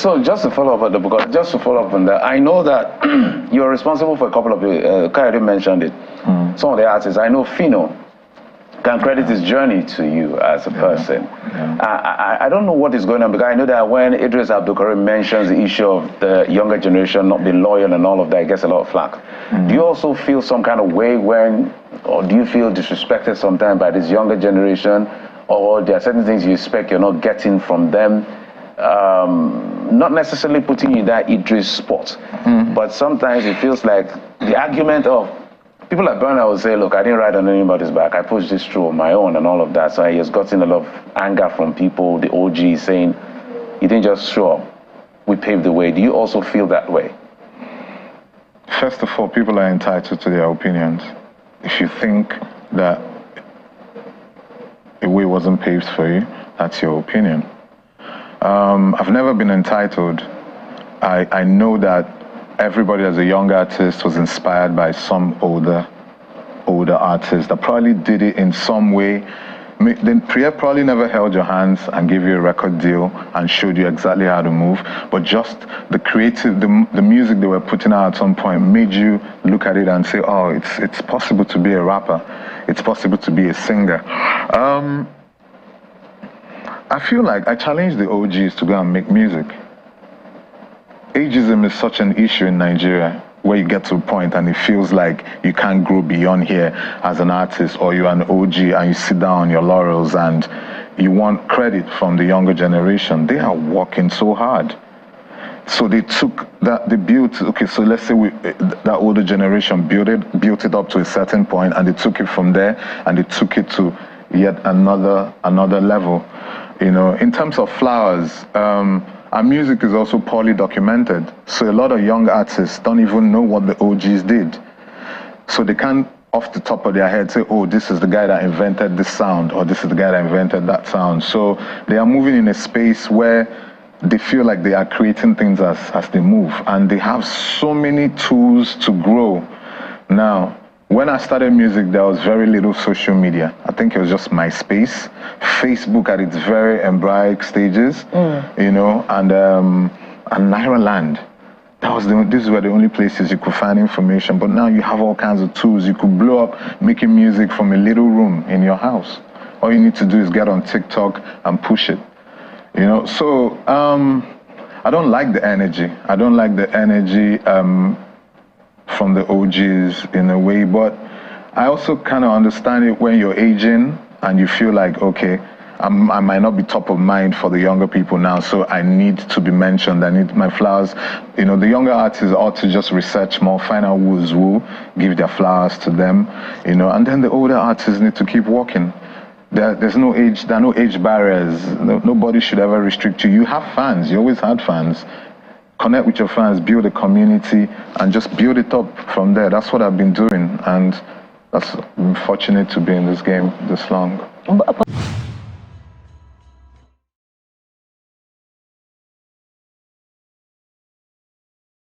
So just to follow up on that, I know that you're responsible for a couple of, Kayode mentioned it, some of the artists. I know Fino can credit his journey to you as a person. I don't know what is going on, because I know that when Idris Abdulkarim mentions the issue of the younger generation not being loyal and all of that, it gets a lot of flack. Do you also feel some kind of way or do you feel disrespected sometimes by this younger generation, or there are certain things you expect you're not getting from them? Not necessarily putting you in that Idris spot, but sometimes it feels like the argument of people like Burner will say, look, I didn't ride on anybody's back, I pushed this through on my own and all of that. So he has gotten a lot of anger from people, the OG, saying, you didn't just show up, we paved the way. Do you also feel that way? First of all, people are entitled to their opinions. If you think that a way wasn't paved for you, that's your opinion. I've never been entitled. I know that everybody as a young artist was inspired by some older artist that probably did it in some way. Then Priya probably never held your hands and gave you a record deal and showed you exactly how to move, but just the music they were putting out at some point made you look at it and say, oh, it's possible to be a rapper, it's possible to be a singer. I feel like I challenge the OGs to go and make music. Ageism is such an issue in Nigeria, where you get to a point and it feels like you can't grow beyond here as an artist, or you're an OG and you sit down on your laurels and you want credit from the younger generation. They are working so hard. So they took that, so let's say that older generation built it up to a certain point, and they took it from there and they took it to yet another level. You know, in terms of Flowers, our music is also poorly documented. So a lot of young artists don't even know what the OGs did. So they can't, off the top of their head, say, oh, this is the guy that invented this sound, or this is the guy that invented that sound. So they are moving in a space where they feel like they are creating things as they move. And they have so many tools to grow. Now, when I started music, there was very little social media. I think it was just MySpace, Facebook at its very embryonic stages, you know, and Naira Land. These were the only places you could find information. But now you have all kinds of tools. You could blow up making music from a little room in your house. All you need to do is get on TikTok and push it, you know. So I don't like the energy. I don't like the energy from the OGs in a way, but I also kind of understand it when you're aging and you feel like, okay, I might not be top of mind for the younger people now, so I need to be mentioned. I need my flowers. You know, the younger artists ought to just research more, find out who's who, give their flowers to them, you know, and then the older artists need to keep working. There are no age barriers. Nobody should ever restrict you. You have fans. You always had fans. Connect with your fans, build a community, and just build it up from there. That's what I've been doing, and I'm fortunate to be in this game this long.